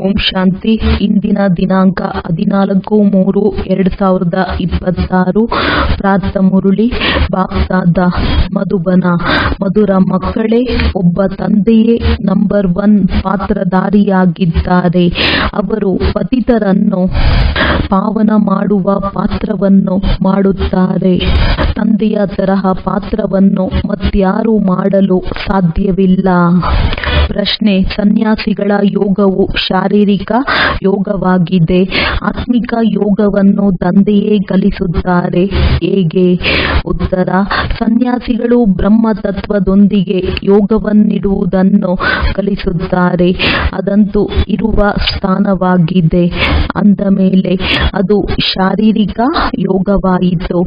ಓಂ ಶಾಂತಿ. ಇಂದಿನ ದಿನಾಂಕ 14/3/2026. ಪ್ರಾರ್ಥ ಮುರುಳಿ ಬಾಪ್ದಾದ ಮಧುಬನ. ಮಧುರ ಮಕ್ಕಳೇ, ಒಬ್ಬ ತಂದೆಯೇ ನಂಬರ್ 1 ಪಾತ್ರಧಾರಿಯಾಗಿದ್ದಾರೆ. ಅವರು ಪತಿತರನ್ನು ಪಾವನ ಮಾಡುವ ಪಾತ್ರವನ್ನು ಮಾಡುತ್ತಾರೆ. ತಂದೆಯ ತರಹ ಪಾತ್ರವನ್ನು ಮತ್ಯಾರೂ ಮಾಡಲು ಸಾಧ್ಯವಿಲ್ಲ. ಪ್ರಶ್ನೆ: ಸನ್ಯಾಸಿಗಳ ಯೋಗವು ಶಾರೀರಿಕ ಯೋಗವಾಗಿದೆ. ಆತ್ಮಿಕ ಯೋಗವನ್ನು ತಂದೆಯೇ ಕಲಿಸುತ್ತಾರೆ. ಹೇಗೆ? ಉತ್ತರ: ಸನ್ಯಾಸಿಗಳು ಬ್ರಹ್ಮ ತತ್ವದೊಂದಿಗೆ ಯೋಗವನ್ನಿಡುವುದನ್ನು ಕಲಿಸುತ್ತಾರೆ. ಅದಂತೂ ಇರುವ ಸ್ಥಾನವಾಗಿದೆ. ಅಂದ ಮೇಲೆ ಅದು ಶಾರೀರಿಕ ಯೋಗವಾಯಿತು.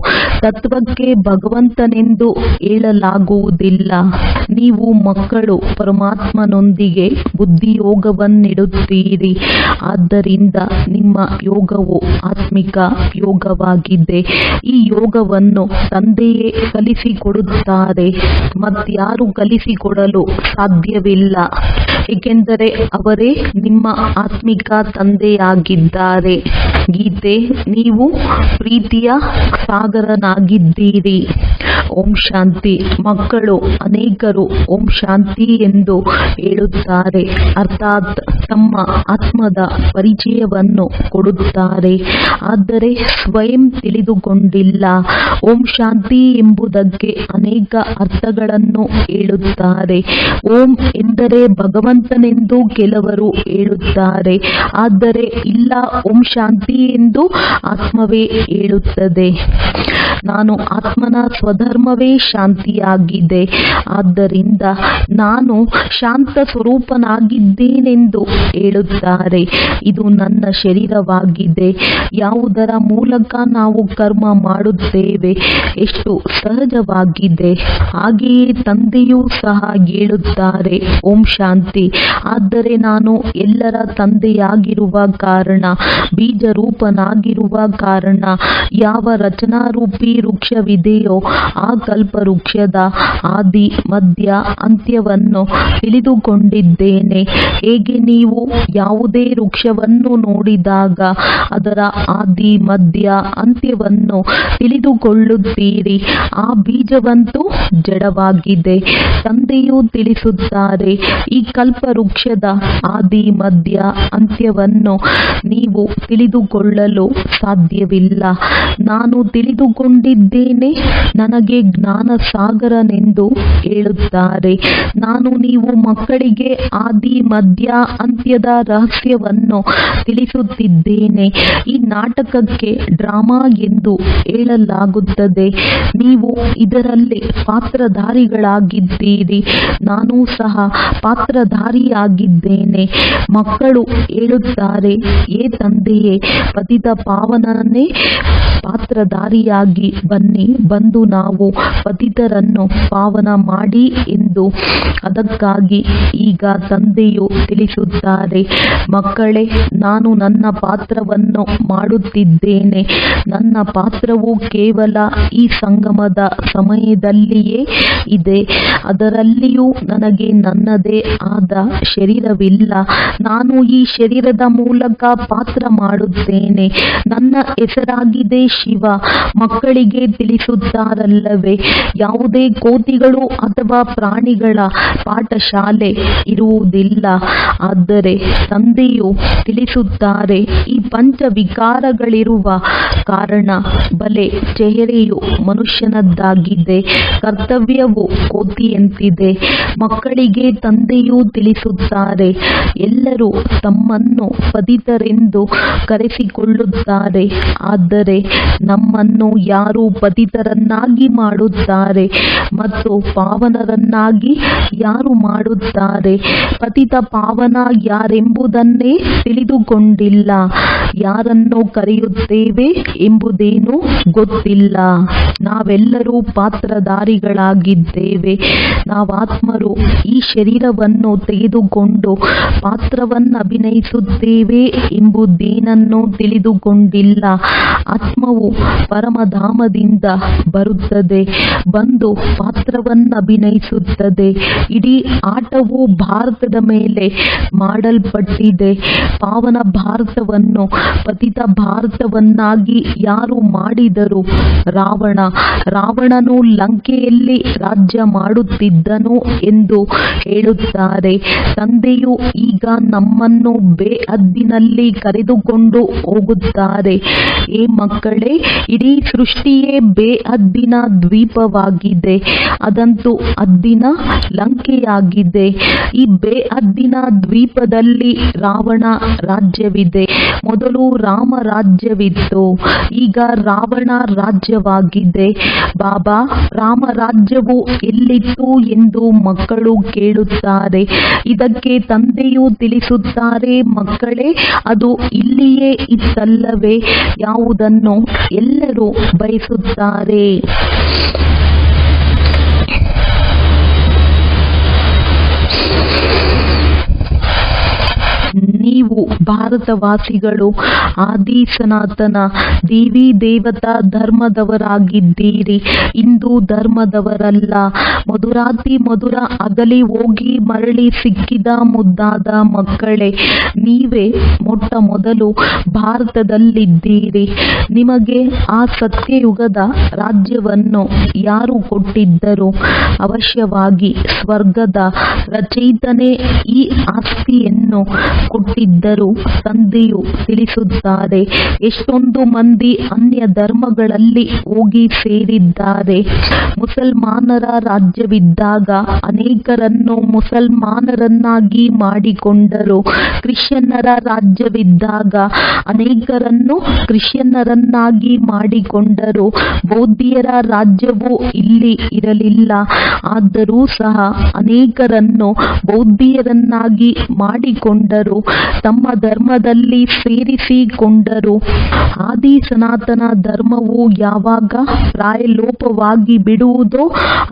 ತತ್ವಕ್ಕೆ ಭಗವಂತನೆಂದು ಹೇಳಲಾಗುವುದಿಲ್ಲ. ನೀವು ಮಕ್ಕಳು ಪರಮಾತ್ಮನೊಂದಿಗೆ ಬುದ್ಧಿಯೋಗವನ್ನಿಡುತ್ತೀರಿ. ಆದ್ದರಿಂದ ನಿಮ್ಮ ಯೋಗವು ಆತ್ಮಿಕ ಯೋಗವಾಗಿದೆ. ಈ ಯೋಗವನ್ನು ತಂದೆಯೇ ಕಲಿಸಿಕೊಡುತ್ತಾರೆ. ಮತ್ಯಾರು ಕಲಿಸಿಕೊಡಲು ಸಾಧ್ಯವಿಲ್ಲ, ಏಕೆಂದರೆ ಅವರೇ ನಿಮ್ಮ ಆತ್ಮಿಕ ತಂದೆಯಾಗಿದ್ದಾರೆ. ಗೀತೆ: ನೀವು ಪ್ರೀತಿಯ ಸಾಗರನಾಗಿದ್ದೀರಿ. ಓಂ ಶಾಂತಿ. ಮಕ್ಕಳು ಅನೇಕರು ಓಂ ಶಾಂತಿ ಎಂದು ಹೇಳುತ್ತಾರೆ, ಅರ್ಥಾತ್ ತಮ್ಮ ಆತ್ಮದ ಪರಿಚಯವನ್ನು ಕೊಡುತ್ತಾರೆ. ಆದರೆ ಸ್ವಯಂ ತಿಳಿದುಕೊಂಡಿಲ್ಲ. ಓಂ ಶಾಂತಿ ಎಂಬುದಕ್ಕೆ ಅನೇಕ ಅರ್ಥಗಳನ್ನು ಹೇಳುತ್ತಾರೆ. ಓಂ ಎಂದರೆ ಭಗವಂತನೆಂದು ಕೆಲವರು ಹೇಳುತ್ತಾರೆ. ಆದರೆ ಇಲ್ಲ, ಓಂ ಶಾಂತಿ ಎಂದು ಆತ್ಮವೇ ಹೇಳುತ್ತದೆ. ನಾನು ಆತ್ಮನ ಸ್ವಧರ್ಮವೇ ಶಾಂತಿಯಾಗಿದೆ. ಆದ್ದರಿಂದ ನಾನು ಶಾಂತ ಸ್ವರೂಪನಾಗಿದ್ದೇನೆಂದು ಹೇಳುತ್ತಾರೆ. ಇದು ನನ್ನ ಶರೀರವಾಗಿದೆ. ಯಾವುದರ ಮೂಲಕ ನಾವು ಕರ್ಮ ಮಾಡುತ್ತೇವೆ ಎಷ್ಟು ಸಹಜವಾಗಿದೆ. ಹಾಗೆಯೇ ತಂದೆಯೂ ಸಹ ಹೇಳುತ್ತಾರೆ ಓಂ ಶಾಂತಿ. ಆದರೆ ನಾನು ಎಲ್ಲರ ತಂದೆಯಾಗಿರುವ ಕಾರಣ, ಬೀಜರೂಪನಾಗಿರುವ ಕಾರಣ, ಯಾವ ರಚನಾರೂಪಿ ವೃಕ್ಷವಿದೆಯೋ ಆ ಕಲ್ಪವೃಕ್ಷದ ಆದಿ ಮಧ್ಯ ಅಂತ್ಯವನ್ನು ತಿಳಿದುಕೊಂಡಿದ್ದೇನೆ. ಹೇಗೆ ನೀವು ಯಾವುದೇ ವೃಕ್ಷವನ್ನು ನೋಡಿದಾಗ ಅದರ ಆದಿ ಮಧ್ಯ ಅಂತ್ಯವನ್ನು ತಿಳಿದುಕೊಳ್ಳುತ್ತೀರಿ, ಆ ಬೀಜವಂತೂ ಜಡವಾಗಿದೆ. ತಂದೆಯು ತಿಳಿಸುತ್ತಾರೆ, ಈ ಕಲ್ಪವೃಕ್ಷದ ಆದಿ ಮಧ್ಯ ಅಂತ್ಯವನ್ನು ನೀವು ತಿಳಿದುಕೊಳ್ಳಲು ಸಾಧ್ಯವಿಲ್ಲ. ನಾನು ತಿಳಿದುಕೊಂಡಿದ್ದೇನೆ. ನನಗೆ ಜ್ಞಾನ ಸಾಗರನೆಂದು ಹೇಳುತ್ತಾರೆ. ನಾನು ನೀವು ಮಕ್ಕಳಿಗೆ ಆದಿ ಮಧ್ಯ ಅಂತ್ಯದ ರಹಸ್ಯವನ್ನು ತಿಳಿಸುತ್ತಿದ್ದೇನೆ. ಈ ನಾಟಕಕ್ಕೆ ಡ್ರಾಮಾ ಎಂದು ಹೇಳಲಾಗುತ್ತದೆ. ನೀವು ಇದರಲ್ಲಿ ಪಾತ್ರಧಾರಿಗಳಾಗಿದ್ದೀರಿ. ನಾನು ಸಹ ಪಾತ್ರಧಾರಿಯಾಗಿದ್ದೇನೆ. ಮಕ್ಕಳು ಹೇಳುತ್ತಾರೆ, ಏ ತಂದೆಯೇ, ಪತಿತ ಪಾವನನೇ ಪಾತ್ರಧಾರಿಯಾಗಿ ಬನ್ನಿ, ಬಂದು ನಾವು ಪತಿತರನ್ನು ಪಾವನ ಮಾಡಿ ಎಂದು. ಅದಕ್ಕಾಗಿ ಈಗ ತಂದೆಯು ತಿಳಿಸುತ್ತಾರೆ, ಮಕ್ಕಳೇ, ನಾನು ನನ್ನ ಪಾತ್ರವನ್ನು ಮಾಡುತ್ತಿದ್ದೇನೆ. ನನ್ನ ಪಾತ್ರವು ಕೇವಲ ಈ ಸಂಗಮದ ಸಮಯದಲ್ಲಿಯೇ ಇದೆ. ಅದರಲ್ಲಿಯೂ ನನಗೆ ನನ್ನದೇ ಆದ ಶರೀರವಿಲ್ಲ. ನಾನು ಈ ಶರೀರದ ಮೂಲಕ ಪಾತ್ರ ಮಾಡುತ್ತೇನೆ. ನನ್ನ ಹೆಸರಾಗಿದೆ ಶಿವ. ಮಕ್ಕಳಿಗೆ ತಿಳಿಸುತ್ತಾರಲ್ಲವೇ, ಯಾವುದೇ ಕೋತಿಗಳು ಅಥವಾ ಪ್ರಾಣಿಗಳ ಪಾಠಶಾಲೆ ಇರುವುದಿಲ್ಲ. ಆದರೆ ತಂದೆಯು ತಿಳಿಸುತ್ತಾರೆ, ಈ ಪಂಚವಿಕಾರಗಳಿರುವ ಕಾರಣ ಬಲೆ ಚೆಹರೆಯು ಮನುಷ್ಯನದ್ದಾಗಿದೆ, ಕರ್ತವ್ಯವು ಕೋತಿಯಂತಿದೆ. ಮಕ್ಕಳಿಗೆ ತಂದೆಯು ತಿಳಿಸುತ್ತಾರೆ, ಎಲ್ಲರೂ ತಮ್ಮನ್ನು ಪತಿತರೆಂದು ಕರೆಸಿಕೊಳ್ಳುತ್ತಾರೆ. ಆದರೆ ನಮ್ಮನ್ನು ಯಾರು ಪತಿತರನ್ನಾಗಿ ಮಾಡುತ್ತಾರೆ ಮತ್ತು ಪಾವನರನ್ನಾಗಿ ಯಾರು ಮಾಡುತ್ತಾರೆ? ಪತಿತ ಪಾವನ ಯಾರೆಂಬುದನ್ನೇ ತಿಳಿದುಕೊಂಡಿಲ್ಲ. ಯಾರನ್ನು ಕರೆಯುತ್ತೇವೆ ಎಂಬುದೇನೂ ಗೊತ್ತಿಲ್ಲ. ನಾವೆಲ್ಲರೂ ಪಾತ್ರಧಾರಿಗಳಾಗಿದ್ದೇವೆ. ನಾವಾತ್ಮರು ಈ ಶರೀರವನ್ನು ತೆಗೆದುಕೊಂಡು ಪಾತ್ರವನ್ನು ಅಭಿನಯಿಸುತ್ತೇವೆ ಎಂಬುದೇನನ್ನೂ ತಿಳಿದುಕೊಂಡಿಲ್ಲ. ಆತ್ಮವು ಪರಮಧಾಮದಿಂದ ಬರುತ್ತದೆ, ಬಂದು ಪಾತ್ರವನ್ನು ಅಭಿನಯಿಸುತ್ತದೆ. ಇಡೀ ಆಟವು ಭಾರತದ ಮೇಲೆ ಮಾಡಲ್ಪಟ್ಟಿದೆ. ಪಾವನ ಭಾರತವನ್ನು ಪತಿತ ಭಾರತವನ್ನಾಗಿ ಯಾರು ಮಾಡಿದರು? ರಾವಣನು ಲಂಕೆಯಲ್ಲಿ ರಾಜ್ಯ ಮಾಡುತ್ತಿದ್ದನು ಎಂದು ಹೇಳುತ್ತಾರೆ. ತಂದೆಯು ಈಗ ನಮ್ಮನ್ನು ಬೇಹದ್ದಿನಲ್ಲಿ ಕರೆದುಕೊಂಡು ಹೋಗುತ್ತಾರೆ. ಏ ಮಕ್ಕಳೇ, ಇಡೀ ಸೃಷ್ಟಿಯೇ ಬೇಹದ್ದಿನ ದ್ವೀಪವಾಗಿದೆ. ಅದಂತೂ ಹದ್ದಿನ ಲಂಕೆಯಾಗಿದೆ. ಈ ಬೇಹದ್ದಿನ ದ್ವೀಪದಲ್ಲಿ ರಾವಣ ರಾಜ್ಯವಿದೆ. ಮೊದಲು ರಾಮ ರಾಜ್ಯವಿತ್ತು, ಈಗ ರಾವಣ ರಾಜ್ಯವಾಗಿದೆ. ಬಾಬಾ, ರಾಮ ರಾಜ್ಯವು ಎಲ್ಲಿತ್ತು ಎಂದು ಮಕ್ಕಳು ಕೇಳುತ್ತಾರೆ. ಇದಕ್ಕೆ ತಂದೆಯು ತಿಳಿಸುತ್ತಾರೆ, ಮಕ್ಕಳೇ, ಅದು ಇಲ್ಲಿಯೇ ಇತ್ತಲ್ಲವೇ? ಯಾವುದನ್ನು ಎಲ್ಲರೂ ಬಯಸುತ್ತಾರೆ. ನೀವು ಭಾರತವಾಸಿಗಳು ಆದಿ ಸನಾತನ ದೇವಿ ದೇವತಾ ಧರ್ಮದವರಾಗಿದ್ದೀರಿ, ಹಿಂದೂ ಧರ್ಮದವರಲ್ಲ. ಮಧುರಾತಿ ಮಧುರ ಅಗಲಿ ಹೋಗಿ ಮರಳಿ ಸಿಕ್ಕಿದ ಮುದ್ದಾದ ಮಕ್ಕಳೇ, ನೀವೇ ಮೊಟ್ಟ ಮೊದಲು ಭಾರತದಲ್ಲಿದ್ದೀರಿ. ನಿಮಗೆ ಆ ಸತ್ಯಯುಗದ ರಾಜ್ಯವನ್ನು ಯಾರು ಕೊಟ್ಟಿದ್ದರು? ಅವಶ್ಯವಾಗಿ ಸ್ವರ್ಗದ ರಚಯಿತನೇ ಈ ಆಸ್ತಿಯನ್ನು ಕೊಟ್ಟಿದ್ದರು. ತಂದೆಯು ತಿಳಿಸುತ್ತಾರೆ, ಎಷ್ಟೊಂದು ಮಂದಿ ಅನ್ಯ ಧರ್ಮಗಳಲ್ಲಿ ಹೋಗಿ ಸೇರಿದ್ದಾರೆ. ಮುಸಲ್ಮಾನರ ರಾಜ್ಯವಿದ್ದಾಗ ಅನೇಕರನ್ನು ಮುಸಲ್ಮಾನರನ್ನಾಗಿ ಮಾಡಿಕೊಂಡರು. ಕ್ರಿಶ್ಚಿಯನ್ನರ ರಾಜ್ಯವಿದ್ದಾಗ ಅನೇಕರನ್ನು ಕ್ರಿಶ್ಚಿಯನ್ನರನ್ನಾಗಿ ಮಾಡಿಕೊಂಡರು. ಬೌದ್ಧಿಯರ ರಾಜ್ಯವು ಇಲ್ಲಿ ಇರಲಿಲ್ಲ. ಆದರೂ ಸಹ ಅನೇಕರನ್ನು ಬೌದ್ಧಿಯರನ್ನಾಗಿ ಮಾಡಿಕೊಂಡರು, ತಮ್ಮ ಧರ್ಮದಲ್ಲಿ ಸೇರಿಸಿಕೊಂಡರು. ಆದಿ ಸನಾತನ ಧರ್ಮವು ಯಾವಾಗ ಪ್ರಾಯಲೋಪವಾಗಿ ಬಿಡುವುದೋ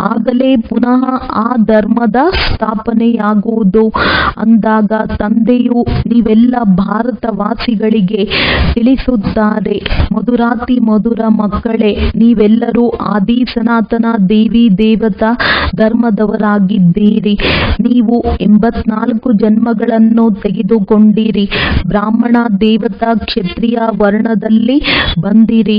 ಆಗಲೇ ಪುನಃ ಆ ಧರ್ಮದ ಸ್ಥಾಪನೆಯಾಗುವುದು. ಅಂದಾಗ ತಂದೆಯು ನೀವೆಲ್ಲ ಭಾರತವಾಸಿಗಳಿಗೆ ತಿಳಿಸುತ್ತಾರೆ, ಮಧುರಾತಿ ಮಧುರ ಮಕ್ಕಳೇ, ನೀವೆಲ್ಲರೂ ಆದಿ ಸನಾತನ ದೇವಿ ದೇವತಾ ಧರ್ಮದವರಾಗಿದ್ದೀರಿ. ನೀವು 84 ಜನ್ಮಗಳನ್ನು ತೆಗೆದುಕೊಂಡಿರಿ. ಬ್ರಾಹ್ಮಣ ದೇವತಾ ಕ್ಷತ್ರಿಯ ವರ್ಣದಲ್ಲಿ ಬಂದಿರಿ.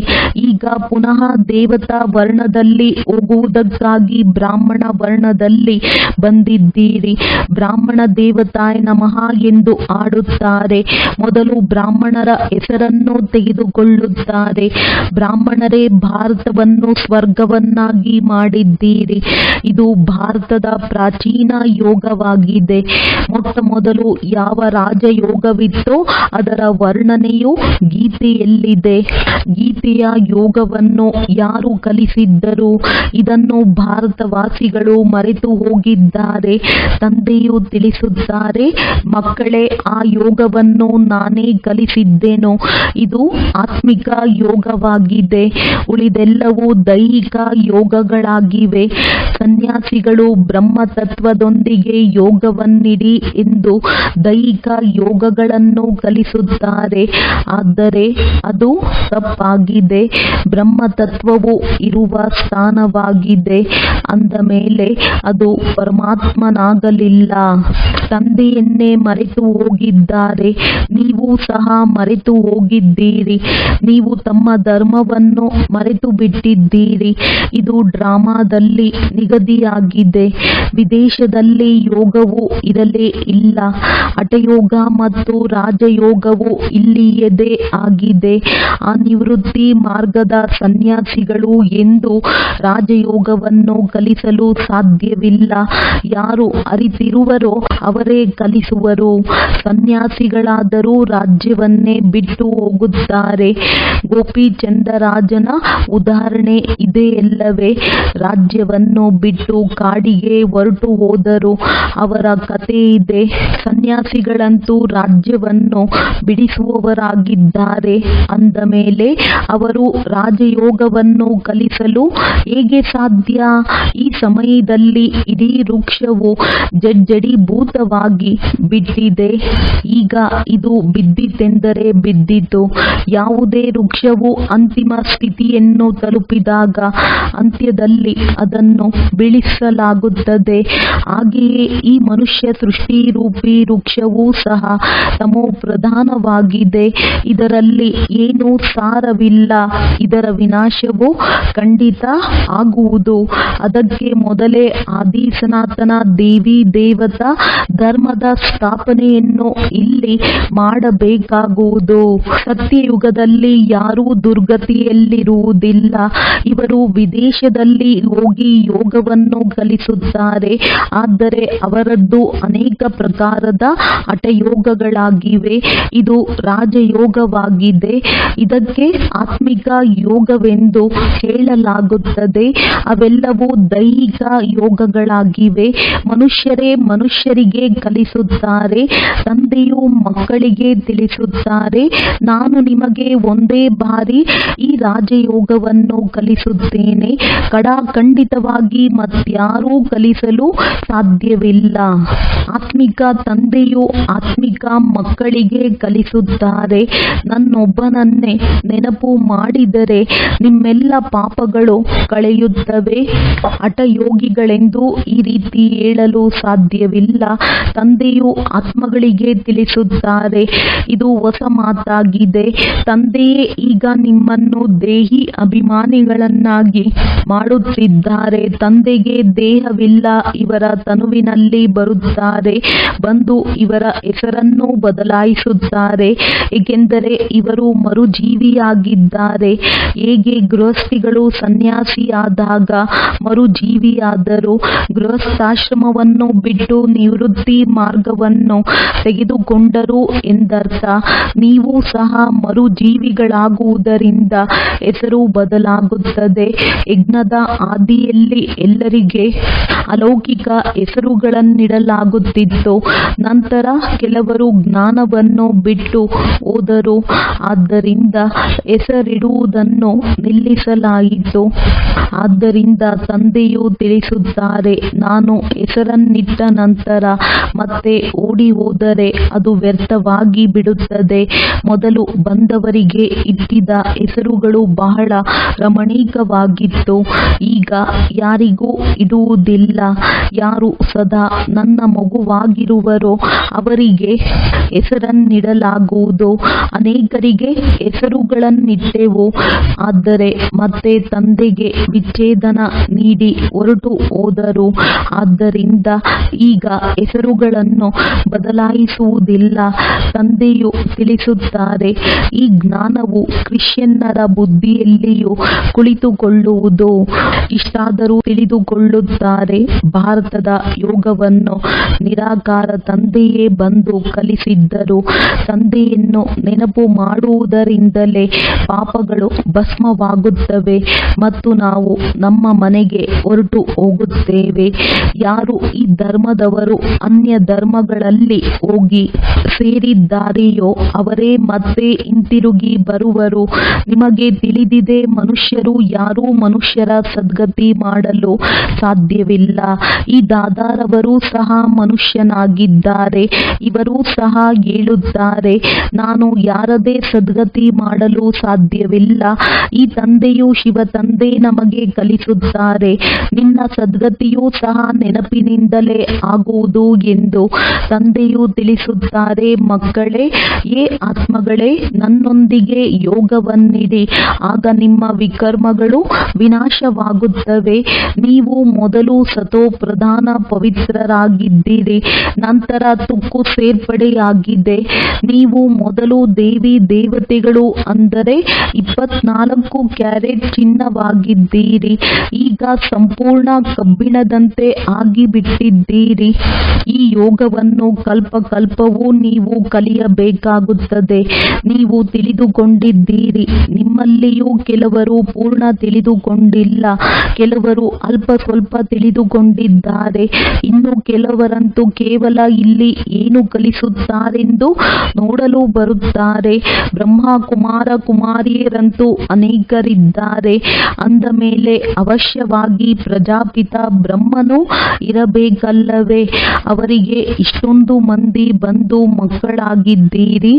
ಈಗ ಪುನಃ ದೇವತಾ ವರ್ಣದಲ್ಲಿ ಹೋಗುವುದಕ್ಕಾಗಿ ಬ್ರಾಹ್ಮಣ ವರ್ಣದಲ್ಲಿ ಬಂದಿದ್ದೀರಿ. ಬ್ರಾಹ್ಮಣ ದೇವತಾಯ ನಮಃ ಎಂದು ಆಡುತ್ತಾರೆ. ಮೊದಲು ಬ್ರಾಹ್ಮಣರ ಹೆಸರನ್ನು ತೆಗೆದುಕೊಳ್ಳುತ್ತಾರೆ. ಬ್ರಾಹ್ಮಣರೇ ಭಾರತವನ್ನು ಸ್ವರ್ಗವನ್ನಾಗಿ ಮಾಡಿದ್ದೀರಿ. ಇದು ಭಾರತದ ಪ್ರಾಚೀನ ಯೋಗವಾಗಿದೆ. ಮೊಟ್ಟ ಮೊದಲು ಯಾವ ರಾಜಯೋಗವಿತ್ತೋ ಅದರ ವರ್ಣನೆಯು ಗೀತೆಯಲ್ಲಿದೆ. ಗೀತೆಯ ಯೋಗವನ್ನು ಯಾರು ಕಲಿಸಿದ್ದರು? ಇದನ್ನು ಭಾರತವಾಸಿಗಳು ಮರೆತು ಹೋಗಿದ್ದಾರೆ. ತಂದೆಯು ತಿಳಿಸುತ್ತಾರೆ, ಮಕ್ಕಳೇ, ಆ ಯೋಗವನ್ನು ನಾನೇ ಕಲಿಸಿದ್ದೆನು. ಇದು ಆತ್ಮಿಕ ಯೋಗವಾಗಿದೆ. ಉಳಿದೆಲ್ಲವೂ ದೈಹಿಕ ಯೋಗಗಳಾಗಿವೆ. ಸನ್ಯಾಸಿಗಳು ಬ್ರಹ್ಮತತ್ವದೊಂದಿಗೆ ಯೋಗವನ್ನಿಡಿ ಎಂದು ದೈಹಿಕ ಯೋಗಗಳನ್ನು ಕಲಿಸುತ್ತಾರೆ. ಆದರೆ ಅದು ತಪ್ಪಾಗಿದೆ. ಬ್ರಹ್ಮತತ್ವವು ಇರುವ ಸ್ಥಾನವಾಗಿದೆ ಅಂದ ಮೇಲೆ ಅದು ಪರಮಾತ್ಮನಾಗಲಿಲ್ಲ. ತಂದೆಯನ್ನೇ ಮರೆತು ಹೋಗಿದ್ದಾರೆ. ನೀವು ಸಹ ಮರೆತು ಹೋಗಿದ್ದೀರಿ. ನೀವು ತಮ್ಮ ಧರ್ಮವನ್ನು ಮರೆತು ಬಿಟ್ಟಿದ್ದೀರಿ. ಇದು ಡ್ರಾಮಾದಲ್ಲಿ ನಿಗದಿಯಾಗಿದೆ. ವಿದೇಶದಲ್ಲಿ ಯೋಗವು ಇರಲೇ ಇಲ್ಲ. ಹಠಯೋಗ ಮತ್ತು ರಾಜಯೋಗವು ಇಲ್ಲಿಯದೇ ಆಗಿದೆ. ಆ ನಿವೃತ್ತಿ ಮಾರ್ಗದ ಸನ್ಯಾಸಿಗಳು ಎಂದು ರಾಜಯೋಗವನ್ನು ಕಲಿಸಲು ಸಾಧ್ಯವಿಲ್ಲ. ಯಾರು ಅರಿತಿರುವರೋ ಅವರೇ ಕಲಿಸುವರು. ಸನ್ಯಾಸಿಗಳಾದರೂ ರಾಜ್ಯವನ್ನೇ ಬಿಟ್ಟು ಹೋಗುತ್ತಾರೆ. ಗೋಪಿಚಂದರಾಜನ ಉದಾಹರಣೆ ಇದೆಯಲ್ಲವೇ? ರಾಜ್ಯವನ್ನು ಬಿಟ್ಟು ಕಾಡಿಗೆ ಹೊರಟು ಹೋದರು. ಅವರ ಕಥೆ ಇದೆ. ಸನ್ಯಾಸಿಗಳಂತೂ ರಾಜ್ಯವನ್ನು ಬಿಡಿಸುವವರಾಗಿದ್ದಾರೆ ಅಂದ ಮೇಲೆ ಅವರು ರಾಜಯೋಗವನ್ನು ಕಲಿಸಲು ಹೇಗೆ ಸಾಧ್ಯ? ಈ ಸಮಯದಲ್ಲಿ ಇಡೀ ವೃಕ್ಷವು ಜಡ್ಜಡೀಭೂತವಾಗಿ ಬಿಟ್ಟಿದೆ. ಈಗ ಇದು ಬಿದ್ದಿತೆಂದರೆ ಬಿದ್ದಿತು. ಯಾವುದೇ ವೃಕ್ಷವು ಅಂತಿಮ ಸ್ಥಿತಿಯನ್ನು ತಲುಪಿದಾಗ ಅಂತ್ಯದಲ್ಲಿ ಅದನ್ನು ಬೀಳಿಸಲಾಗುತ್ತದೆ. ಹಾಗೆಯೇ ಈ ಮನುಷ್ಯ ಸೃಷ್ಟಿರೂಪಿ ವೃಕ್ಷವೂ ಸಹ ತಮೋಪ್ರಧಾನವಾಗಿದೆ. ಇದರಲ್ಲಿ ಏನೂ ಸಾರವಿಲ್ಲ. ಇದರ ವಿನಾಶವು ಖಂಡಿತ ಆಗುವುದು. ಅದಕ್ಕೆ ಮೊದಲೇ ಆದಿ ಸನಾತನ ದೇವಿ ದೇವತಾ ಧರ್ಮದ ಸ್ಥಾಪನೆಯನ್ನು ಇಲ್ಲಿ ಮಾಡಬೇಕಾಗುವುದು. ಸತ್ಯಯುಗದಲ್ಲಿ ಯಾರೂ ದುರ್ಗತಿಯಲ್ಲಿರುವುದಿಲ್ಲ. ಇವರು ವಿದೇಶದಲ್ಲಿ ಹೋಗಿ ಯೋಗವನ್ನು ಕಲಿಸುತ್ತಾರೆ. ಆದರೆ ಅವರದ್ದು ಅನೇಕ ಪ್ರಕಾರದ ಹಠಯೋಗಗಳಾಗಿವೆ. ಇದು ರಾಜಯೋಗವಾಗಿದೆ. ಇದಕ್ಕೆ ಆತ್ಮಿಕ ಯೋಗವೆಂದು ಹೇಳಲಾಗುತ್ತದೆ. ಅವೆಲ್ಲವೂ ದೈಹಿಕ ಯೋಗಗಳಾಗಿವೆ. ಮನುಷ್ಯರೇ ಮನುಷ್ಯರಿಗೆ ಕಲಿಸುತ್ತಾರೆ. ತಂದೆಯು ಮಕ್ಕಳಿಗೆ ತಿಳಿಸುತ್ತಾರೆ, ನಾನು ನಿಮಗೆ ಒಂದೇ ಬಾರಿ ಈ ರಾಜಯೋಗವನ್ನು ಕಲಿಸುತ್ತೇನೆ. ಖಂಡಿತವಾಗಿ ಮತ್ಯಾರೂ ಕಲಿಸಲು ಸಾಧ್ಯವಿಲ್ಲ. ಆತ್ಮಿಕ ತಂದೆಯು ಆತ್ಮಿಕ ಮಕ್ಕಳಿಗೆ ಕಲಿಸುತ್ತಾರೆ. ನನ್ನೊಬ್ಬನನ್ನೇ ನೆನಪು ಮಾಡಿದರೆ ನಿಮ್ಮೆಲ್ಲ ಪಾಪಗಳು ಕಳೆಯುತ್ತವೆ. ಹಠಯೋಗಿಗಳೆಂದು ಈ ರೀತಿ ಹೇಳಲು ಸಾಧ್ಯವಿಲ್ಲ. ತಂದೆಯು ಆತ್ಮಗಳಿಗೆ ತಿಳಿಸುತ್ತಾರೆ. ಇದು ಹೊಸ ಮಾತಾಗಿದೆ. ತಂದೆಯೇ ಈಗ ನಿಮ್ಮನ್ನು ದೇಹಿ ಅಭಿಮಾನಿಗಳನ್ನಾಗಿ ಮಾಡುತ್ತಿದ್ದಾರೆ. ತಂದೆಗೆ ದೇಹವಿಲ್ಲ. ಇವರ ತನುವಿನಲ್ಲಿ ಬರುತ್ತಾರೆ. ಬಂದು ಇವರ ಹೆಸರನ್ನು ಬದಲಾಯಿಸುತ್ತಾರೆ. ಏಕೆಂದರೆ ಇವರು ಮರುಜೀವಿಯಾಗಿದ್ದಾರೆ. ಹೇಗೆ ಗೃಹಸ್ಥಿಗಳು ಸನ್ಯಾಸಿಯಾದಾಗ ಮರುಜೀವಿಯಾದರು, ಗೃಹಸ್ಥಾಶ್ರಮವನ್ನು ಬಿಟ್ಟು ನಿವೃತ್ತಿ ಮಾರ್ಗವನ್ನು ತೆಗೆದುಕೊಂಡರು ಎಂದರ್ಥ. ನೀವು ಸಹ ಮರುಜೀವಿಗಳಾಗುವುದರಿಂದ ಹೆಸರು ಬದಲಾಗುತ್ತದೆ. ಯಜ್ಞದ ಆದಿಯಲ್ಲಿ ಎಲ್ಲರಿಗೆ ಅಲೌಕಿಕ ಹೆಸರುಗಳನ್ನಿಡಲಾಗುತ್ತಿತ್ತು. ನಂತರ ಕೆಲವರು ಜ್ಞಾನವನ್ನು ಬಿಟ್ಟು ಹೋದರು. ಆದ್ದರಿಂದ ಹೆಸರಿಡುವುದನ್ನು ನಿಲ್ಲಿಸಲಾಯಿತು. ಆದ್ದರಿಂದ ತಂದೆಯು ತಿಳಿಸುತ್ತಾರೆ, ನಾನು ಹೆಸರನ್ನಿಟ್ಟ ನಂತರ ಮತ್ತೆ ಓಡಿ ಹೋದರೆ ಅದು ವ್ಯರ್ಥವಾಗಿ ಬಿಡುತ್ತದೆ. ಮೊದಲು ಬಂದವರಿಗೆ ಇಟ್ಟಿದ್ದ ಹೆಸರುಗಳು ಬಹಳ ರಮಣೀಯವಾಗಿತ್ತು. ಈಗ ಯಾರಿಗೂ ಇಡುವುದಿಲ್ಲ. ಯಾರು ಸದಾ ನನ್ನ ಮಗುವಾಗಿರುವರೋ ಅವರಿಗೆ ಹೆಸರನ್ನಿಡಲಾಗುವುದು. ಅನೇಕರಿಗೆ ಹೆಸರುಗಳನ್ನಿಟ್ಟೆವು, ಆದರೆ ಮತ್ತೆ ತಂದೆಗೆ ವಿಚ್ಛೇದನ ನೀಡಿ ಹೊರಟು ಹೋದರು. ಆದ್ದರಿಂದ ಈಗ ಹೆಸರುಗಳನ್ನು ಬದಲಾಯಿಸುವುದಿಲ್ಲ. ತಂದೆಯು ತಿಳಿಸುತ್ತಾರೆ, ಈ ಜ್ಞಾನವು ಕ್ರಿಶ್ಚಿಯನ್ನರ ಬುದ್ಧಿಯಲ್ಲಿಯೂ ಕುಳಿತುಕೊಳ್ಳುವುದು. ಇಷ್ಟಾದರೂ ತಿಳಿದುಕೊಳ್ಳುತ್ತಾರೆ. ಭಾರತದ ಯೋಗವನ್ನು ನಿರಾಕಾರ ತಂದೆಯೇ ಬಂದು ಕಲಿಸಿದ್ದರು. ತಂದೆಯನ್ನು ನೆನಪು ಮಾಡುವುದರಿಂದಲೇ ಪಾಪಗಳು ಭಸ್ಮವಾಗುತ್ತವೆ ಮತ್ತು ನಾವು ನಮ್ಮ ಮನೆಗೆ ಹೊರಟು ಹೋಗುತ್ತೇವೆ. ಯಾರು ಈ ಧರ್ಮದವರು ಅನ್ಯ ಧರ್ಮಗಳಲ್ಲಿ ಹೋಗಿ ಸೇರಿದ್ದಾರೆಯೋ ಅವರೇ ಮತ್ತೆ ಹಿಂತಿರುಗಿ ಬರುವರು. ನಿಮಗೆ ತಿಳಿದಿದೆ, ಮನುಷ್ಯರು ಯಾರೂ ಮನುಷ್ಯರ ಸದ್ಗತಿ ಮಾಡಲು ಸಾಧ್ಯವಿಲ್ಲ. ಈ ದಾದಾರವರು ಸಹ ಮನುಷ್ಯನಾಗಿದ್ದಾರೆ. ಇವರೂ ಸಹ ಹೇಳುತ್ತಾರೆ, ನಾನು ಯಾರದೇ ಸದ್ಗತಿ ಮಾಡಲು ಸಾಧ್ಯವಿಲ್ಲ. ಈ ತಂದೆಯು ಶಿವ ತಂದೆ ನಮಗೆ ಕಲಿಸುತ್ತಾರೆ, ನಿನ್ನ ಸದ್ಗತಿಯೂ ಸಹ ನೆನಪಿನಿಂದಲೇ ಆಗುವುದು ಎಂದು. ತಂದೆಯು ತಿಳಿಸುತ್ತಾರೆ, ಮಕ್ಕಳೇ, ಏ ಆತ್ಮಗಳೇ, ನನ್ನೊಂದಿಗೆ ಯೋಗವನ್ನಿಡಿ. ಆಗ ನಿಮ್ಮ ವಿಕರ್ಮಗಳು ವಿನಾಶವಾಗುತ್ತವೆ. ನೀವು ಮೊದಲು ಸತೋ ಪ್ರಧಾನ ಪವಿತ್ರರಾಗಿದ್ದೀರಿ, ನಂತರ ತುಕ್ಕು ಸೇರ್ಪಡೆಯಾಗಿದೆ. ನೀವು ಮೊದಲು ದೇವಿ ದೇವತೆಗಳು ಅಂದರೆ 24 ಕ್ಯಾರೆಟ್ ಚಿನ್ನವಾಗಿದ್ದೀರಿ. ಆಗಿದ್ದೀರಿ. ಈಗ ಸಂಪೂರ್ಣ ಕಬ್ಬಿಣದಂತೆ ಆಗಿಬಿಟ್ಟಿದ್ದೀರಿ. ಈ ಯೋಗವನ್ನು ಕಲ್ಪವೂ ನೀವು ಕಲಿಯಬೇಕಾಗುತ್ತದೆ. ನೀವು ತಿಳಿದುಕೊಂಡಿದ್ದೀರಿ. ನಿಮ್ಮಲ್ಲಿಯೂ ಕೆಲವರು ಪೂರ್ಣ ತಿಳಿದುಕೊಂಡಿಲ್ಲ, ಕೆಲವರು ಅಲ್ಪ ಸ್ವಲ್ಪ ತಿಳಿದುಕೊಂಡಿದ್ದಾರೆ. ಇನ್ನು ಕೆಲವರಂತೂ ಕೇವಲ ಇಲ್ಲಿ ಏನು ಕಲಿಸುತ್ತಾರೆಂದು ನೋಡಲು ಬರುತ್ತಾರೆ. ಬ್ರಹ್ಮ ಕುಮಾರ ಕುಮಾರಿಯರಂತೂ ಅನೇಕರಿದ್ದಾರೆ. ಅಂದ ಮೇಲೆ ಅವಶ್ಯವಾಗಿ ಪ್ರಜಾಪಿತ ಬ್ರಹ್ಮನು ಇರಬೇಕಲ್ಲವೇ? ಅವರಿಗೆ ಇಷ್ಟೊಂದು ಮಂದಿ ಬಂಧು ಮಕ್ಕಳಾಗಿದ್ದೀರಿ.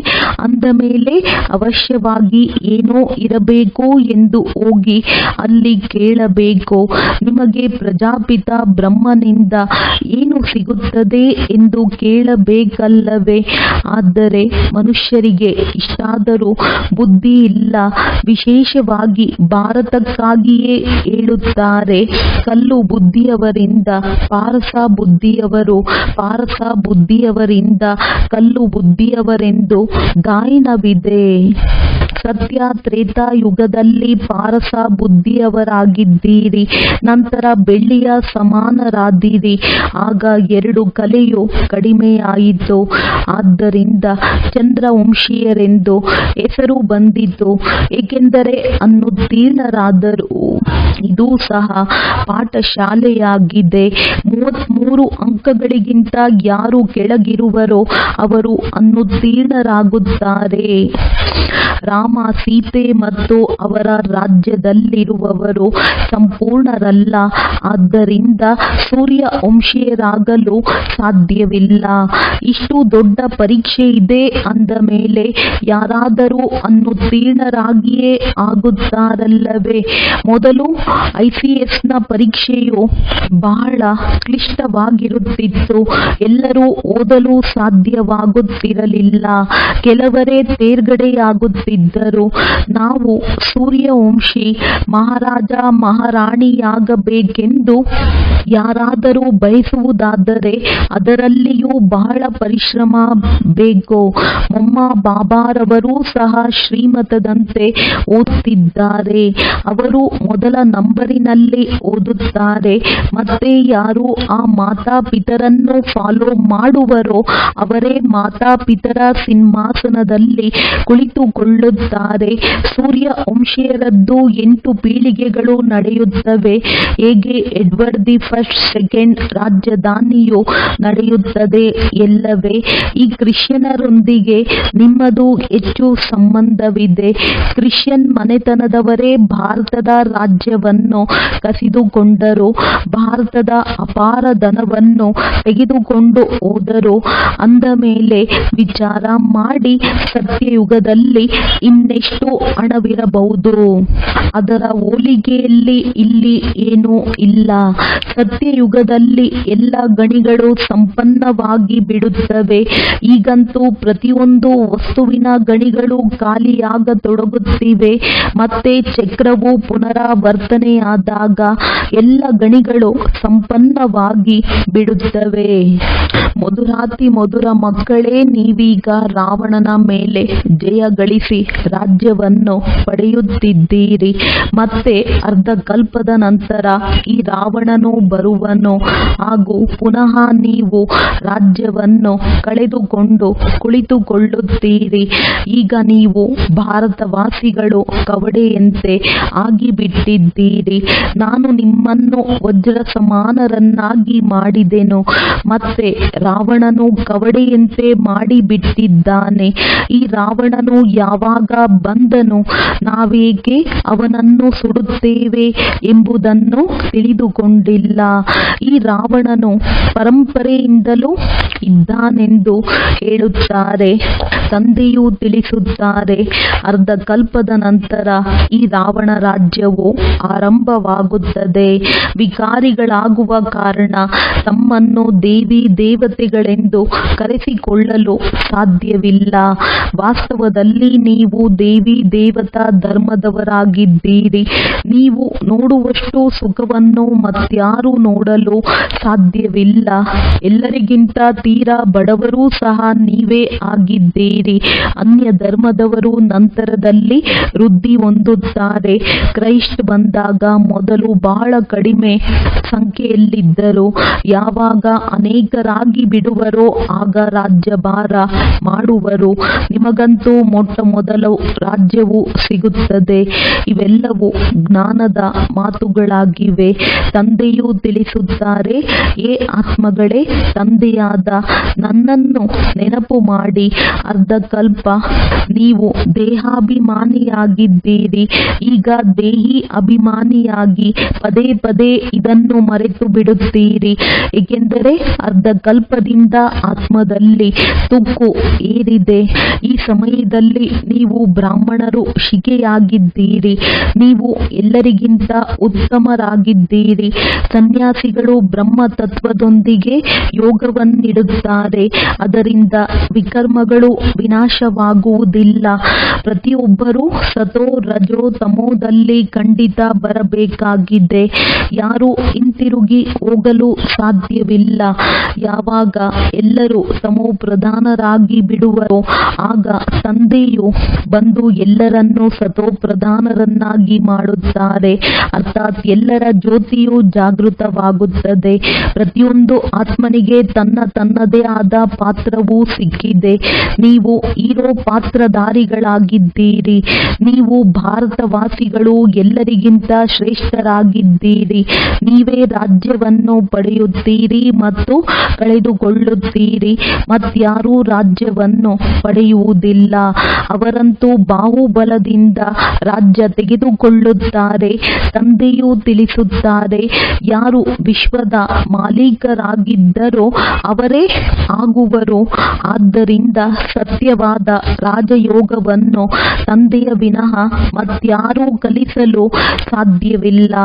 ಅಂದ ಮೇಲೆ ಅವಶ್ಯವಾಗಿ ಏನೋ ಇರಬೇಕು ಎಂದು ಹೋಗಿ ಅಲ್ಲಿ ಕೇಳಬೇಕು. ನಿಮಗೆ ಪ್ರಜಾಪಿತ ಬ್ರಹ್ಮನಿಂದ ಏನು ಸಿಗುತ್ತದೆ ಎಂದು ಕೇಳಬೇಕಲ್ಲವೇ? ಆದರೆ ಮನುಷ್ಯರಿಗೆ ಇಷ್ಟಾದರೂ ಬುದ್ಧಿ ಇಲ್ಲ. ವಿಶೇಷವಾಗಿ ಭಾರತಕ್ಕಾಗಿಯೇ ಹೇಳುತ್ತಾರೆ, ಕಲ್ಲು ಬುದ್ಧಿಯವರಿಂದ ಪಾರಸ ಬುದ್ಧಿಯವರು, ಪಾರಸ ಬುದ್ಧಿಯವರಿಂದ ಕಲ್ಲು ಬುದ್ಧಿಯವರೆಂದು ಗಾಯನವಿದೆ. ಸತ್ಯ ತ್ರೇತಾಯುಗದಲ್ಲಿ ಪಾರಸ ಬುದ್ಧಿಯವರಾಗಿದ್ದೀರಿ, ನಂತರ ಬೆಳ್ಳಿಯ ಸಮಾನರಾದಿರಿ. ಆಗ 2 ಕಲೆಯು ಕಡಿಮೆಯಾಯಿತು. ಆದ್ದರಿಂದ ಚಂದ್ರವಂಶೀಯರೆಂದು ಹೆಸರು ಬಂದಿತು, ಏಕೆಂದರೆ ಅನುತ್ತೀರ್ಣರಾದರು. ಇದು ಸಹ ಪಾಠಶಾಲೆಯಾಗಿದೆ. 33 ಅಂಕಗಳಿಗಿಂತ ಯಾರು ಕೆಳಗಿರುವರೋ ಅವರು ಅನುತ್ತೀರ್ಣರಾಗುತ್ತಾರೆ. ರಾಮ, ಸೀತೆ ಮತ್ತು ಅವರ ರಾಜ್ಯದಲ್ಲಿರುವವರು ಸಂಪೂರ್ಣರಲ್ಲ. ಆದ್ದರಿಂದ ಸೂರ್ಯ ವಂಶೀಯರಾಗಲು ಸಾಧ್ಯವಿಲ್ಲ. ಇಷ್ಟು ದೊಡ್ಡ ಪರೀಕ್ಷೆ ಇದೆ ಅಂದ ಮೇಲೆ ಯಾರಾದರೂ ಅನುತ್ತೀರ್ಣರಾಗಿಯೇ ಆಗುತ್ತಾರಲ್ಲವೇ? ಮೊದಲು ICSನ ಪರೀಕ್ಷೆಯು ಬಹಳ ಕ್ಲಿಷ್ಟವಾಗಿರುತ್ತಿತ್ತು. ಎಲ್ಲರೂ ಓದಲು ಸಾಧ್ಯವಾಗುತ್ತಿರಲಿಲ್ಲ. ಕೆಲವರೇ ತೇರ್ಗಡೆಯಾಗುತ್ತಿದ್ದರು. ನಾವು ಸೂರ್ಯವಂಶಿ ಮಹಾರಾಜ ಮಹಾರಾಣಿಯಾಗಬೇಕೆಂದು ಯಾರಾದರೂ ಬಯಸುವುದಾದರೆ ಅದರಲ್ಲಿಯೂ ಬಹಳ ಪರಿಶ್ರಮ ಬೇಕು. ಮೊಮ್ಮ ಬಾಬಾರವರೂ ಸಹ ಶ್ರೀಮತದಂತೆ ಓದುತ್ತಿದ್ದಾರೆ. ಅವರು ಮೊದಲ ನಂಬರಿನಲ್ಲಿ ಓದುತ್ತಾರೆ. ಮತ್ತೆ ಯಾರು ಆ ಮಾತಾಪಿತರನ್ನು ಫಾಲೋ ಮಾಡುವರೋ ಅವರೇ ಮಾತಾಪಿತರ ಸಿಂಹಾಸನದಲ್ಲಿ ಕುಳಿತುಕೊಳ್ಳುತ್ತಾರೆ. ಸೂರ್ಯ ವಂಶೀಯರದ್ದು 8 ಪೀಳಿಗೆಗಳು ನಡೆಯುತ್ತವೆ. ಹೇಗೆ ಎಡ್ವರ್ಡ್ ದಿ ಫಸ್ಟ್ ಸೆಕೆಂಡ್ ರಾಜಧಾನಿಯು ನಡೆಯುತ್ತದೆ ಎಲ್ಲವೇ? ಈ ಕ್ರಿಶ್ಚಿಯನರೊಂದಿಗೆ ನಿಮ್ಮದು ಹೆಚ್ಚು ಸಂಬಂಧವಿದೆ. ಕ್ರಿಶ್ಚಿಯನ್ ಮನೆತನದವರೇ ಭಾರತದ ರಾಜ್ಯವನ್ನು ಕಸಿದುಕೊಂಡರು, ಭಾರತದ ಅಪಾರ ಧನವನ್ನು ತೆಗೆದುಕೊಂಡು ಹೋದರು. ಅಂದ ಮೇಲೆ ವಿಚಾರ ಮಾಡಿ, ಸತ್ಯಯುಗದಲ್ಲಿ ಇನ್ನೆಷ್ಟು ಹಣವಿರಬಹುದು? ಅದರ ಹೋಲಿಕೆಯಲ್ಲಿ ಇಲ್ಲಿ ಏನೂ ಇಲ್ಲ. ಸತ್ಯಯುಗದಲ್ಲಿ ಎಲ್ಲ ಗಣಿಗಳು ಸಂಪನ್ನವಾಗಿ ಬಿಡುತ್ತವೆ. ಈಗಂತೂ ಪ್ರತಿಯೊಂದು ವಸ್ತುವಿನ ಗಣಿಗಳು ಖಾಲಿಯಾಗತೊಡಗುತ್ತಿವೆ. ಮತ್ತೆ ಚಕ್ರವು ಪುನರಾವರ್ತನೆಯಾದಾಗ ಎಲ್ಲ ಗಣಿಗಳು ಸಂಪನ್ನವಾಗಿ ಬಿಡುತ್ತವೆ. ಮಧುರಾತಿ ಮಧುರ ಮಕ್ಕಳೇ, ನೀವೀಗ ರಾವಣನ ಮೇಲೆ ಜಯ ಗಳಿಸಿ ರಾಜ್ಯವನ್ನು ಪಡೆಯುತ್ತಿದ್ದೀರಿ. ಮತ್ತೆ ಅರ್ಧ ಕಲ್ಪದ ನಂತರ ಈ ರಾವಣನು ಬರುವನು ಹಾಗೂ ಪುನಃ ನೀವು ರಾಜ್ಯವನ್ನು ಕಳೆದುಕೊಂಡು ಕುಳಿತುಕೊಳ್ಳುತ್ತೀರಿ. ಈಗ ನೀವು ಭಾರತವಾಸಿಗಳು ಕವಡೆಯಂತೆ ಆಗಿಬಿಟ್ಟಿದ್ದೀರಿ. ನಾನು ನಿಮ್ಮನ್ನು ವಜ್ರ ಸಮಾನರನ್ನಾಗಿ ಮಾಡಿದೆನು, ಮತ್ತೆ ರಾವಣನು ಕವಡೆಯಂತೆ ಮಾಡಿಬಿಟ್ಟಿದ್ದಾನೆ. ಈ ರಾವಣನು ಯಾವಾಗ ಬಂದನು, ನಾವೇಕೆ ಅವನನ್ನು ಸುಡುತ್ತೇವೆ ಎಂಬುದನ್ನು ತಿಳಿದುಕೊಂಡಿಲ್ಲ. ಈ ರಾವಣನು ಪರಂಪರೆಯಿಂದಲೂ ಇದ್ದಾನೆಂದು ಹೇಳುತ್ತಾರೆ. ತಂದೆಯು ತಿಳಿಸುತ್ತಾರೆ, ಅರ್ಧ ಕಲ್ಪದ ನಂತರ ಈ ರಾವಣ ರಾಜ್ಯವು ಆರಂಭವಾಗುತ್ತದೆ. ವಿಕಾರಿಗಳಾಗುವ ಕಾರಣ ತಮ್ಮನ್ನು ದೇವಿ ದೇವತೆಗಳೆಂದು ಕರೆಸಿಕೊಳ್ಳಲು ಸಾಧ್ಯವಿಲ್ಲ. ಸಾಧ್ಯವಿಲ್ಲ. ವಾಸ್ತವದಲ್ಲಿ ನೀವು ದೇವಿ ದೇವತಾ ಧರ್ಮದವರಾಗಿದ್ದೀರಿ. ನೀವು ನೋಡುವಷ್ಟು ಸುಖವನ್ನು ಮತ್ಯಾರೂ ನೋಡಲು ಸಾಧ್ಯವಿಲ್ಲ. ಎಲ್ಲರಿಗಿಂತ ತೀರಾ ಬಡವರೂ ಸಹ ನೀವೇ ಆಗಿದ್ದೀರಿ. ಅನ್ಯ ಧರ್ಮದವರು ನಂತರದಲ್ಲಿ ವೃದ್ಧಿ ಹೊಂದುತ್ತಾರೆ. ಕ್ರೈಸ್ಟ್ ಬಂದಾಗ ಮೊದಲು ಬಹಳ ಕಡಿಮೆ ಸಂಖ್ಯೆಯಲ್ಲಿದ್ದರು. ಯಾವಾಗ ಅನೇಕರಾಗಿ ಬಿಡುವರೋ ಆಗ ರಾಜ್ಯಭಾರ ಮಾಡುವರು. ನಿಮಗಂತೂ ಮೊಟ್ಟ ಮೊದಲು ರಾಜ್ಯವು ಸಿಗುತ್ತದೆ. ಇವೆಲ್ಲವೂ ಜ್ಞಾನದ ಮಾತುಗಳಾಗಿವೆ. ತಂದೆಯು ತಿಳಿಸುತ್ತಾರೆ, ಏ ಆತ್ಮಗಳೇ, ತಂದೆಯಾದ ನನ್ನನ್ನು ನೆನಪು ಮಾಡಿ. ಅರ್ಧಕಲ್ಪ ನೀವು ದೇಹಾಭಿಮಾನಿಯಾಗಿದ್ದೀರಿ. ಈಗ ದೇಹಿ ಅಭಿಮಾನಿಯಾಗಿ ಪದೇ ಪದೇ ಇದನ್ನು ಮರೆತು ಬಿಡುತ್ತೀರಿ. ಏಕೆಂದರೆ ಅರ್ಧಕಲ್ಪದಿಂದ ಆತ್ಮದಲ್ಲಿ ತುಕ್ಕು ಏರಿದೆ. ಈ ಸಮಯದಲ್ಲಿ ನೀವು ಬ್ರಾಹ್ಮಣರು ಶಿಖೆಯಾಗಿದ್ದೀರಿ. ನೀವು ಎಲ್ಲರಿಗಿಂತ ಉತ್ತಮರಾಗಿದ್ದೀರಿ. ಸನ್ಯಾಸಿಗಳು ಬ್ರಹ್ಮ ತತ್ವದೊಂದಿಗೆ ಯೋಗವನ್ನಿಡುತ್ತಾರೆ. ಅದರಿಂದ ವಿಕರ್ಮಗಳು ವಿನಾಶವಾಗುವುದಿಲ್ಲ. ಪ್ರತಿಯೊಬ್ಬರೂ ಸತೋ ರಜೋ ತಮೋದಲ್ಲಿ ಖಂಡಿತ ಬರಬೇಕಾಗಿದೆ. ಯಾರೂ ಹಿಂತಿರುಗಿ ಹೋಗಲು ಸಾಧ್ಯವಿಲ್ಲ. ಯಾವಾಗ ಎಲ್ಲರೂ ತಮೋ ಪ್ರಧಾನರಾಗಿ ಬಿಡುವರೋ ಆಗ ತಂದೆಯು ಬಂದು ಎಲ್ಲರನ್ನೂ ಸತೋ ಪ್ರಧಾನರನ್ನಾಗಿ ಮಾಡುತ್ತಾರೆ. ಅರ್ಥಾತ್ ಎಲ್ಲರ ಜ್ಯೋತಿಯು ಜಾಗೃತವಾಗುತ್ತದೆ. ಪ್ರತಿಯೊಂದು ಆತ್ಮನಿಗೆ ತನ್ನದೇ ಆದ ಪಾತ್ರವೂ ಸಿಕ್ಕಿದೆ. ನೀವು ಹೀರೋ ಪಾತ್ರಧಾರಿಗಳಾಗಿದ್ದೀರಿ. ನೀವು ಭಾರತವಾಸಿಗಳು ಎಲ್ಲರಿಗಿಂತ ಶ್ರೇಷ್ಠರಾಗಿದ್ದೀರಿ. ನೀವೇ ರಾಜ್ಯವನ್ನು ಪಡೆಯುತ್ತೀರಿ ಮತ್ತು ಕಳೆದುಕೊಳ್ಳುತ್ತೀರಿ. ಮತ್ಯಾರೂ ರಾಜ್ಯವನ್ನು ಪಡೆಯುವುದಿಲ್ಲ. ಅವರಂತೂ ಬಾಹುಬಲದಿಂದ ರಾಜ್ಯ ತೆಗೆದುಕೊಳ್ಳುತ್ತಾರೆ. ತಂದೆಯು ತಿಳಿಸುತ್ತಾರೆ, ಯಾರು ವಿಶ್ವದ ಮಾಲೀಕರಾಗಿದ್ದರೋ ಅವರೇ ಆಗುವರು. ಆದ್ದರಿಂದ ಸತ್ಯವಾದ ರಾಜಯೋಗವನ್ನು ತಂದೆಯ ವಿನಃ ಮತ್ಯಾರೂ ಕಲಿಸಲು ಸಾಧ್ಯವಿಲ್ಲ.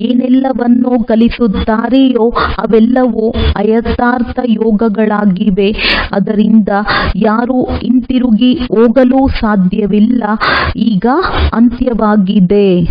ಏನೆಲ್ಲವನ್ನು ಕಲಿಸುತ್ತಾರೆಯೋ ಅವೆಲ್ಲವೂ ಅಯಥಾರ್ಥ ಯೋಗಗಳಾಗಿವೆ. ಅದರಿಂದ ಯಾರೂ ಹಿಂತಿರುಗಿ ಹೋಗಲು ಸಾಧ್ಯವಿಲ್ಲ. ಈಗ ಅಂತ್ಯವಾಗಿದೆ.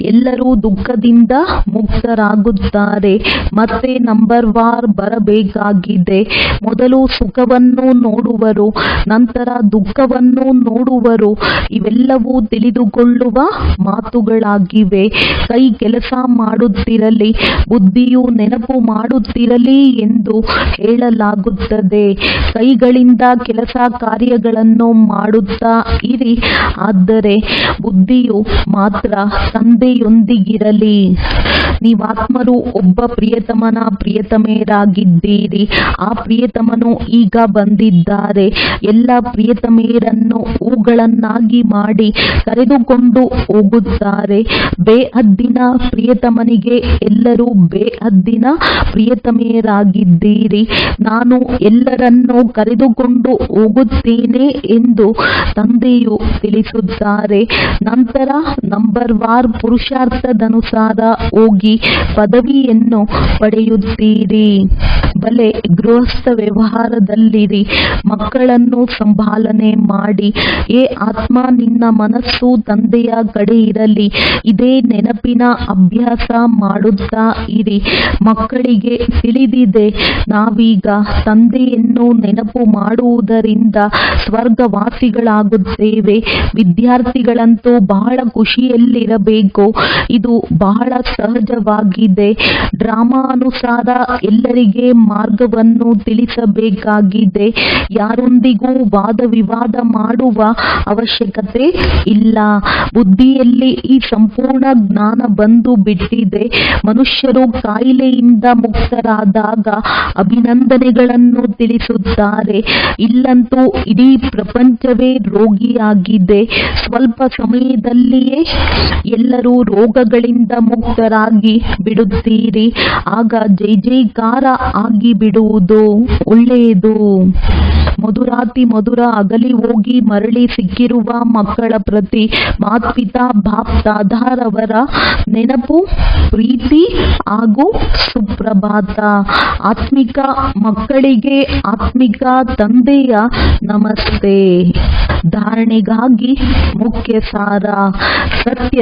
ಎಲ್ಲರೂ ದುಃಖದಿಂದ ಮುಕ್ತರಾಗುತ್ತಾರೆ. ಮತ್ತೆ ನಂಬರ್ ವಾರ್ ಬರಬೇಕಾಗಿದೆ. ಮೊದಲು ಸುಖವನ್ನು ನೋಡುವರು, ನಂತರ ದುಃಖವನ್ನು ನೋಡುವರು. ಇವೆಲ್ಲವೂ ತಿಳಿದುಕೊಳ್ಳುವ ಮಾತುಗಳಾಗಿವೆ. ಕೈ ಕೆಲಸ ಮಾಡುತ್ತಿರಲಿ, ಬುದ್ಧಿಯು ನೆನಪು ಮಾಡುತ್ತಿರಲಿ ಎಂದು ಹೇಳಲಾಗುತ್ತದೆ. ಕೈಗಳಿಂದ ಕೆಲಸ ಕಾರ್ಯಗಳನ್ನು ಮಾಡುತ್ತಾ ಇರಿ, ಆದರೆ ಬುದ್ಧಿಯು ಮಾತ್ರ ತಂದೆಯೊಂದಿಗಿರಲಿ. ನೀವಾತ್ಮರು ಒಬ್ಬ ಪ್ರಿಯತಮನ ಪ್ರಿಯತಮೆಯರಾಗಿದ್ದೀರಿ. ಆ ಪ್ರಿಯತಮನು ಈಗ ಬಂದಿದ್ದಾರೆ. ಎಲ್ಲ ಪ್ರಿಯತಮೆಯರನ್ನು ಹೂಗಳನ್ನಾಗಿ ಮಾಡಿ ಕರೆದುಕೊಂಡು ಹೋಗುತ್ತಾರೆ. ಬೇಹದ್ದಿನ ಪ್ರಿಯತಮನಿಗೆ ಎಲ್ಲರೂ ಬೇಹದ್ದಿನ ಪ್ರಿಯತಮೆಯರಾಗಿದ್ದೀರಿ. ನಾನು ಎಲ್ಲರನ್ನೂ ಕರೆದುಕೊಂಡು ಹೋಗುತ್ತೇನೆ ಎಂದು ತಂದೆಯು ತಿಳಿಸುತ್ತಾರೆ. ನಂತರ ನಂಬರ್ ವಾರ್ ಪುರುಷಾರ್ಥದನುಸಾರ ಹೋಗಿ ಪದವಿಯನ್ನು ಪಡೆಯುತ್ತೀರಿ. ಬಲೆ ಗೃಹಸ್ಥ ವ್ಯವಹಾರದಲ್ಲಿರಿ. ಮಕ್ಕಳನ್ನು ಸಂಭಾಲನೆ ಮಾಡಿ. ಏ ಆತ್ಮ, ನಿನ್ನ ಮನಸ್ಸು ತಂದೆಯ ಕಡೆ ಇರಲಿ. ಇದೇ ನೆನಪಿನ ಅಭ್ಯಾಸ ಮಾಡುತ್ತಾ ಇರಿ. ಮಕ್ಕಳಿಗೆ ತಿಳಿದಿದೆ, ನಾವೀಗ ತಂದೆಯನ್ನು ನೆನಪು ಮಾಡುವುದರಿಂದ ಸ್ವರ್ಗವಾಸಿಗಳಾಗುತ್ತೇವೆ. ವಿದ್ಯಾರ್ಥಿಗಳಂತೂ ಬಹಳ ಖುಷಿಯಲ್ಲಿರಬೇಕು. ಇದು ಬಹಳ ಸಹಜವಾಗಿದೆ. ಡ್ರಾಮಾ ಅನುಸಾರ ಎಲ್ಲರಿಗೆ ಮಾರ್ಗವನ್ನು ತಿಳಿಸಬೇಕಾಗಿದೆ. ಯಾರೊಂದಿಗೂ ವಾದ ವಿವಾದ ಮಾಡುವ ಅವಶ್ಯಕತೆ ಇಲ್ಲ. ಬುದ್ಧಿಯಲ್ಲಿ ಈ ಸಂಪೂರ್ಣ ಜ್ಞಾನ ಬಂದು ಬಿಟ್ಟಿದೆ. ಮನುಷ್ಯರು ಕಾಯಿಲೆಯಿಂದ ಮುಕ್ತರಾದಾಗ ಅಭಿನಂದನೆಗಳನ್ನು ತಿಳಿಸುತ್ತಾರೆ. ಇಲ್ಲಂತೂ ಇಡೀ ಪ್ರಪಂಚವೇ ರೋಗ ಯೋಗಿಯಾಗಿದೆ. ಸ್ವಲ್ಪ ಸಮಯದಲ್ಲಿಯೇ ಎಲ್ಲರೂ ರೋಗಗಳಿಂದ ಮುಕ್ತರಾಗಿ ಬಿಡುತ್ತೀರಿ. ಆಗ ಜೈ ಜೈಕಾರ ಆಗಿ ಬಿಡುವುದು ಒಳ್ಳೆಯದು. ಮಧುರಾತಿ ಮಧುರ ಅಗಲಿ ಹೋಗಿ ಮರಳಿ ಸಿಕ್ಕಿರುವ ಮಕ್ಕಳ ಪ್ರತಿ ಮಾತ್ಪಿತಾ ಬಾಪ್ ದಾದಾರವರ ನೆನಪು, ಪ್ರೀತಿ ಹಾಗೂ ಸುಪ್ರಭಾತ. ಆತ್ಮಿಕ ಮಕ್ಕಳಿಗೆ ಆತ್ಮಿಕ ತಂದೆಯ ನಮಸ್ತೆ. ಧಾರಣೆಗಾಗಿ ಮುಖ್ಯ ಸಾರ.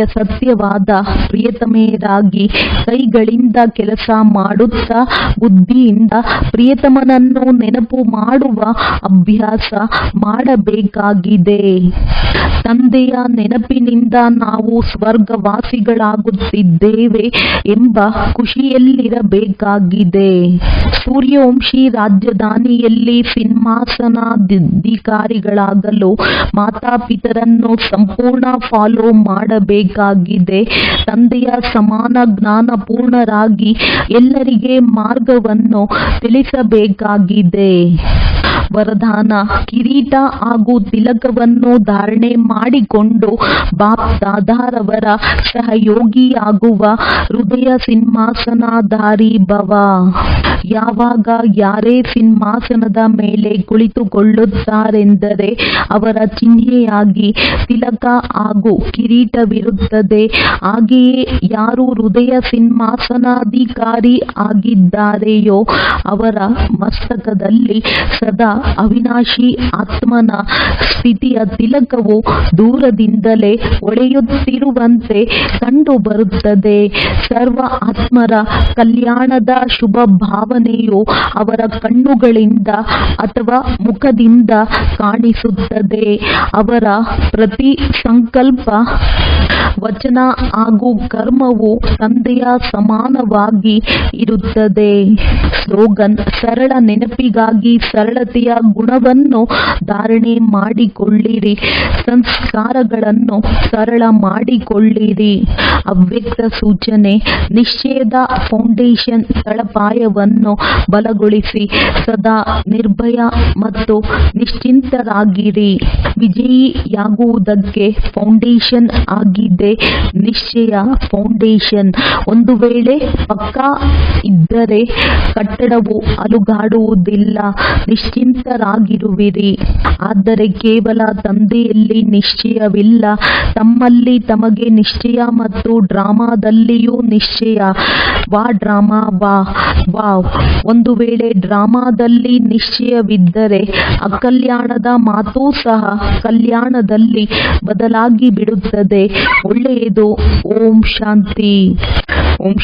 ಸತ್ಯವಾದ ಪ್ರಿಯತಮೆಯರಾಗಿ ಕೈಗಳಿಂದ ಕೆಲಸ ಮಾಡುತ್ತಾ ಬುದ್ಧಿಯಿಂದ ಪ್ರಿಯತಮನನ್ನು ನೆನಪು ಮಾಡುವ ಅಭ್ಯಾಸ ಮಾಡಬೇಕಾಗಿದೆ. ತಂದೆಯ ನೆನಪಿನಿಂದ ನಾವು ಸ್ವರ್ಗವಾಸಿಗಳಾಗುತ್ತಿದ್ದೇವೆ ಎಂಬ ಖುಷಿಯಲ್ಲಿರಬೇಕಾಗಿದೆ. ಸೂರ್ಯವಂಶಿ ರಾಜಧಾನಿಯಲ್ಲಿ ಸಿಂಹಾಸನಾಧಿಕಾರಿಗಳಾಗಲು ಮಾತಾಪಿತರನ್ನು ಸಂಪೂರ್ಣ ಫಾಲೋ ಮಾಡಬೇಕಾಗಿದೆ. ತಂದೆಯ ಸಮಾನ ಜ್ಞಾನಪೂರ್ಣರಾಗಿ ಎಲ್ಲರಿಗೆ ಮಾರ್ಗವನ್ನು ತಿಳಿಸಬೇಕಾಗಿದೆ. ವರದಾನ: ಕಿರೀಟ ಹಾಗೂ ತಿಲಕವನ್ನು ಧಾರಣೆ ಮಾಡಿಕೊಂಡು ಬಾಪ್ ದಾದಾರವರ ಸಹಯೋಗಿಯಾಗುವ ಹೃದಯ ಸಿಂಹಾಸನಧಾರಿ ಭವ. ಯಾವಾಗ ಯಾರೇ ಸಿಂಹಾಸನದ ಮೇಲೆ ಕುಳಿತುಕೊಳ್ಳುತ್ತಾರೆಂದರೆ ಅವರ ಚಿಹ್ನೆಯಾಗಿ ತಿಲಕ ಹಾಗೂ ಕಿರೀಟವಿರುತ್ತದೆ. ಹಾಗೆಯೇ ಯಾರು ಹೃದಯ ಸಿಂಹಾಸನಾಧಿಕಾರಿ ಆಗಿದ್ದಾರೆಯೋ ಅವರ ಮಸ್ತಕದಲ್ಲಿ ಸದಾ ಅವಿನಾಶಿ ಆತ್ಮನ ಸ್ಥಿತಿಯ ತಿಲಕವು ದೂರದಿಂದಲೇ ಹೊಳೆಯುತ್ತಿರುವಂತೆ ಕಂಡುಬರುತ್ತದೆ. ಸರ್ವ ಆತ್ಮರ ಕಲ್ಯಾಣದ ಶುಭ ಭಾವನೆಯು ಅವರ ಕಣ್ಣುಗಳಿಂದ ಅಥವಾ ಮುಖದಿಂದ ಕಾಣಿಸುತ್ತದೆ. ಅವರ ಪ್ರತಿ ಸಂಕಲ್ಪ, ವಚನ ಹಾಗೂ ಕರ್ಮವು ತಂದೆಯ ಸಮಾನವಾಗಿ ಇರುತ್ತದೆ. ಸ್ಲೋಗನ್: ಸರಳ ನೆನಪಿಗಾಗಿ ಸರಳತೆಯ ಗುಣವನ್ನು ಧಾರಣೆ ಮಾಡಿಕೊಳ್ಳಿರಿ. ಸಂಸ್ಕಾರಗಳನ್ನು ಸರಳ ಮಾಡಿಕೊಳ್ಳಿರಿ. ಅವ್ಯಕ್ತ ಸೂಚನೆ: ನಿಶ್ಚಯದ ಫೌಂಡೇಶನ್ ತಳಪಾಯವನ್ನು ಬಲಗೊಳಿಸಿ ಸದಾ ನಿರ್ಭಯ ಮತ್ತು ನಿಶ್ಚಿಂತರಾಗಿರಿ. ವಿಜಯಿಯಾಗುವುದಕ್ಕೆ ಫೌಂಡೇಶನ್ ಆಗಿದೆ ನಿಶ್ಚಯ. ಫೌಂಡೇಶನ್ ಒಂದು ವೇಳೆ ಪಕ್ಕಾ ಇದ್ದರೆ ಕಟ್ಟಡವು ಅಲುಗಾಡುವುದಿಲ್ಲ. ನಿಶ್ಚಿಂತರಾಗಿರುವಿರಿ. ಆದರೆ ಕೇವಲ ತಂದೆಯಲ್ಲಿ ನಿಶ್ಚಯವಿಲ್ಲ, ತಮ್ಮಲ್ಲಿ ತಮಗೆ ನಿಶ್ಚಯ ಮತ್ತು ಡ್ರಾಮಾದಲ್ಲಿಯೂ ನಿಶ್ಚಯ. ವಾ ಡ್ರಾಮಾ ವಾವ್. ಒಂದು ವೇಳೆ ಡ್ರಾಮಾದಲ್ಲಿ ನಿಶ್ಚಯವಿದ್ದರೆ ಅಕಲ್ಯಾಣದ ಮಾತೂ ಸಹ ಕಲ್ಯಾಣದಲ್ಲಿ ಬದಲಾಗಿ ಬಿಡುತ್ತದೆ. ಒಳ್ಳೆಯದು. ಓಂ ಶಾಂತಿ. ಓಂ